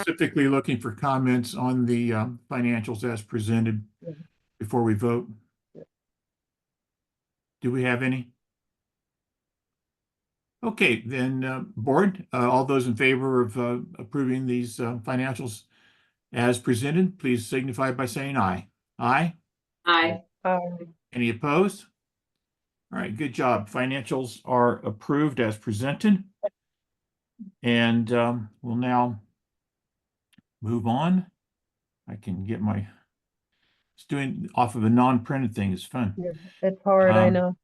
specifically looking for comments on the financials as presented before we vote. Do we have any? Okay, then board, all those in favor of approving these financials as presented, please signify by saying aye. Aye. Aye. Any opposed? All right, good job. Financials are approved as presented. And we'll now move on. I can get my, it's doing off of a non-printed thing is fun. Yeah, it's hard, I know.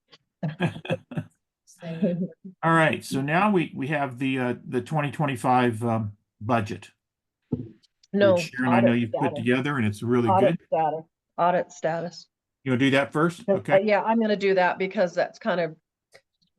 All right, so now we have the 2025 budget. No, which Sharon, I know audit you've put status. together and it's really Audit good. status. Audit status. You want to do that first? 'Cause, Okay, yeah, I'm going to do that because that's kind of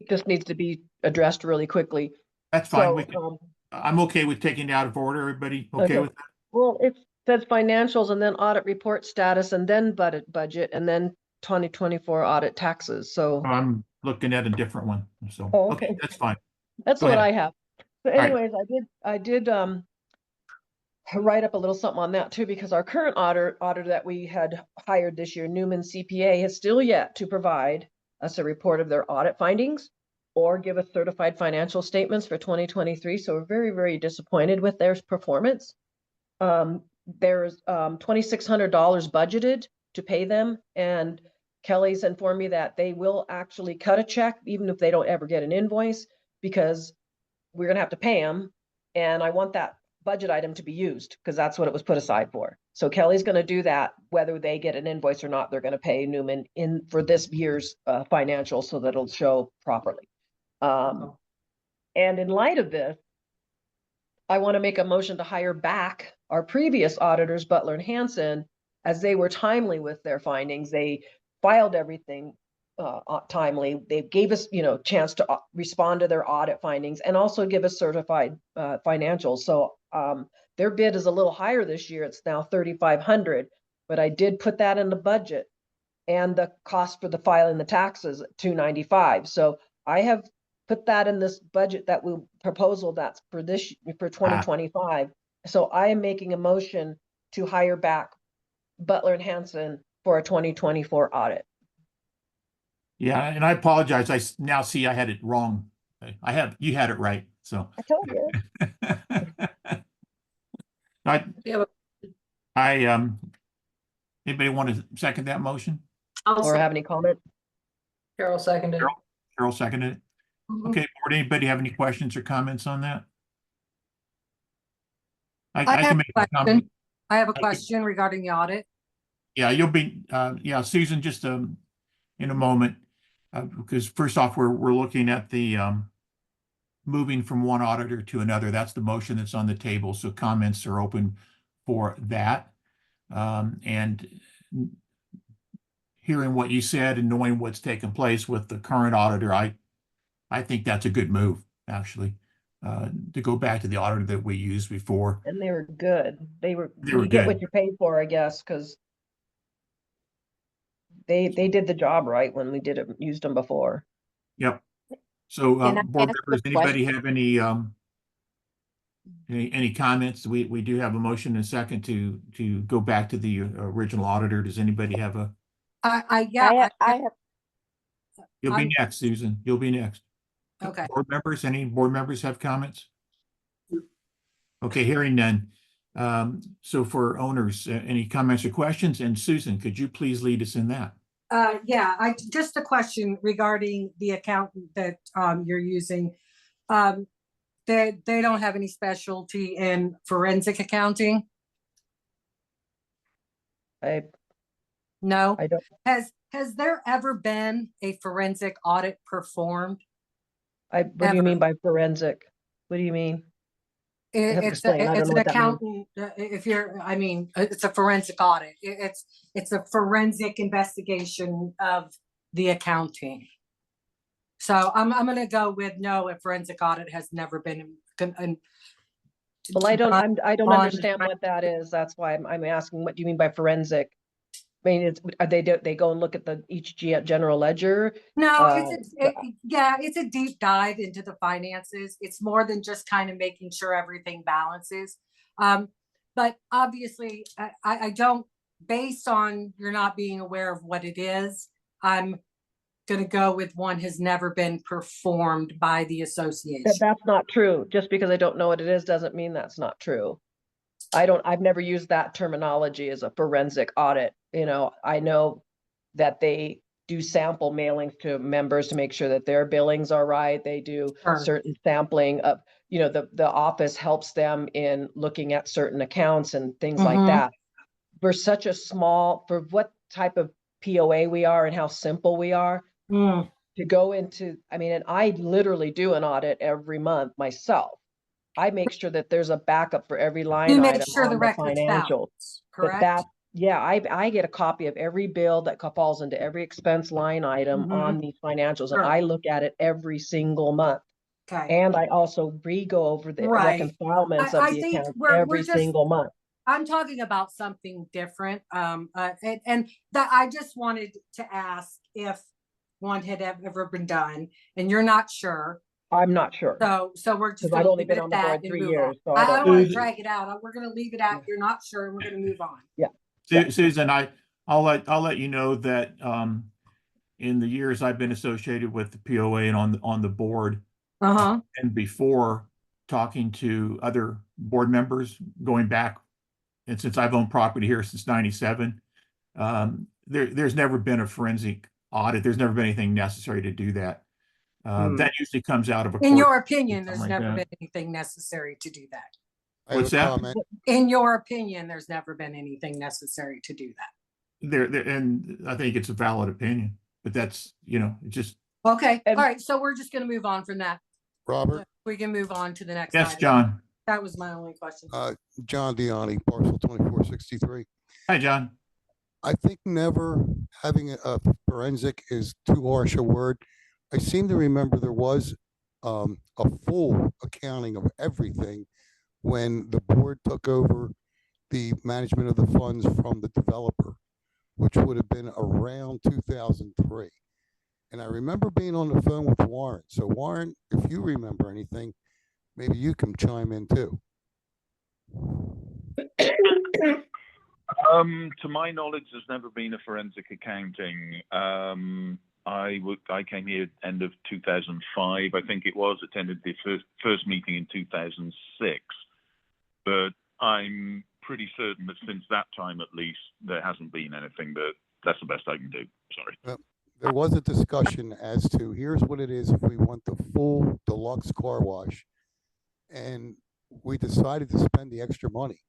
just needs to be addressed really quickly. that's fine. So, We can, I'm okay with taking it out of order. Everybody okay Okay. with that? well, it says financials and then audit report status and then budget and then 2024 audit taxes. So I'm looking at a different one. So, Oh, okay, okay. that's fine. that's Go what ahead. I have. So right. anyways, I did write up a little something on that too, because our current auditor that we had hired this year, Newman CPA, has still yet to provide us a report of their audit findings or give us certified financial statements for 2023. So we're very, very disappointed with their performance. There's $2,600 budgeted to pay them, and Kelly's informed me that they will actually cut a check even if they don't ever get an invoice, because we're gonna have to pay them, and I want that budget item to be used because that's what it was put aside for. So Kelly's going to do that, whether they get an invoice or not. They're going to pay Newman in for this year's financials so that it'll show properly. And in light of this, I want to make a motion to hire back our previous auditors, Butler and Hanson, as they were timely with their findings. They filed everything timely. They gave us, chance to respond to their audit findings and also give us certified financials. So their bid is a little higher this year. It's now $3,500, but I did put that in the budget, and the cost for the filing the taxes at $295. So I have put that in this budget that we proposal that's for 2025. So I am making a motion to hire back Butler and Hanson for a 2024 audit. Yeah, and I apologize. I now see I had it wrong. You had it right. So I told you. Anybody want to second that motion? Or have any comment? Carol seconded. Carol seconded it. Okay, board, anybody have any questions or comments on that? I can make a comment. I have a question regarding the audit. Yeah, you'll be, Susan, just in a moment, because first off, we're looking at the moving from one auditor to another. That's the motion that's on the table. So comments are open for that. And hearing what you said and knowing what's taken place with the current auditor, I think that's a good move, actually, to go back to the auditor that we used before. And they were good. You good. get what you pay for, I guess, because they did the job right when we used them before. Yep. So Can I board ask a members, anybody have any comments? We do have a motion and a second to go back to the original auditor. Does anybody have a? I have. You'll be next, Susan. You'll be next. Okay. Board members, any board members have comments? Okay, hearing none. So for owners, any comments or questions? And Susan, could you please lead us in that? Just a question regarding the accountant that you're using. They don't have any specialty in forensic accounting? No. I don't. Has there ever been a forensic audit performed? What do you mean by forensic? What do you mean? It's an accountant. It's a forensic audit. It's a forensic investigation of the accounting. So I'm going to go with no. A forensic audit has never been. Well, I don't understand what that is. That's why I'm asking. What do you mean by forensic? I mean, they go and look at each general ledger? No, it's a deep dive into the finances. It's more than just kind of making sure everything balances. But obviously, I don't, based on you're not being aware of what it is, I'm gonna go with one has never been performed by the association. That's not true. Just because I don't know what it is doesn't mean that's not true. I've never used that terminology as a forensic audit. I know that they do sample mailings to members to make sure that their billings are right. They do Sure. certain sampling of, the office helps them in looking at certain accounts and things like Mhm. that. For what type of POA we are and how simple we are, Mm. to go into, and I literally do an audit every month myself. I make sure that there's a backup for every line You make item sure on the the record's financials. balanced, correct? I get a copy of every bill that falls into every expense line item Mhm. on these financials, and Sure. I look at it every single month. Okay, And I also re-go over the Right. reconcilements I of the think accounts we're every just- single month. I'm talking about something different. And that I just wanted to ask if one had ever been done, and you're not sure. I'm not sure. So we're just Because gonna I've only leave been it on at the that board and 3 move on. years, so I I don't don't. wanna Susan- drag it out. We're gonna leave it at, you're not sure, and we're gonna move on. Susan, I'll let you know that in the years I've been associated with the POA and on the board, Uh-huh. and before talking to other board members going back, and since I've owned property here since '97, there's never been a forensic audit. There's never been anything necessary to do that. That usually comes out of a In court. your opinion, there's something like never that. been anything necessary to do that. I have What's a that? comment. In your opinion, there's never been anything necessary to do that. And I think it's a valid opinion, but that's, it just, Okay, all And- right, so we're just gonna move on from that. Robert, We can move on to the next yes, item. John. That was my only question. John Diani, parcel 2463. Hi, John. I think never having a forensic is too harsh a word. I seem to remember there was a full accounting of everything when the board took over the management of the funds from the developer, which would have been around 2003. And I remember being on the phone with Warren. So Warren, if you remember anything, maybe you can chime in too. To my knowledge, there's never been a forensic accounting. I came here end of 2005, I think it was, attended the first meeting in 2006. But I'm pretty certain that since that time, at least, there hasn't been anything. But that's the best I can do. Sorry. There was a discussion as to here's what it is if we want the full deluxe car wash, and we decided to spend the extra money.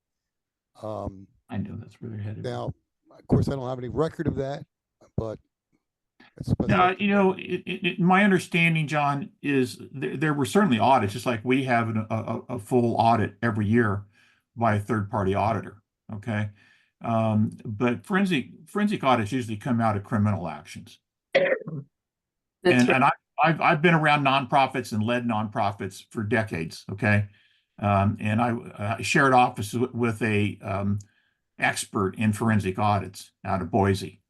I know that's where they're headed. Now, of course, I don't have any record of that, but it's Now, my understanding, John, is there were certainly audits, just like we have a full audit every year by a third-party auditor. Okay. But forensic audits usually come out of criminal actions. And I've been around nonprofits and led nonprofits for decades. Okay. And I shared office with a expert in forensic audits out of Boise.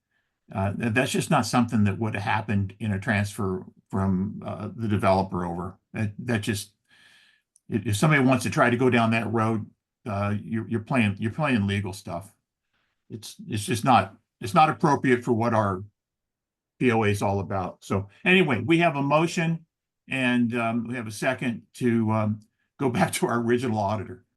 That's just not something that would have happened in a transfer from the developer over. That just, if somebody wants to try to go down that road, you're playing legal stuff. It's just not, it's not appropriate for what our POA is all about. So anyway, we have a motion and we have a second to go back to our original auditor.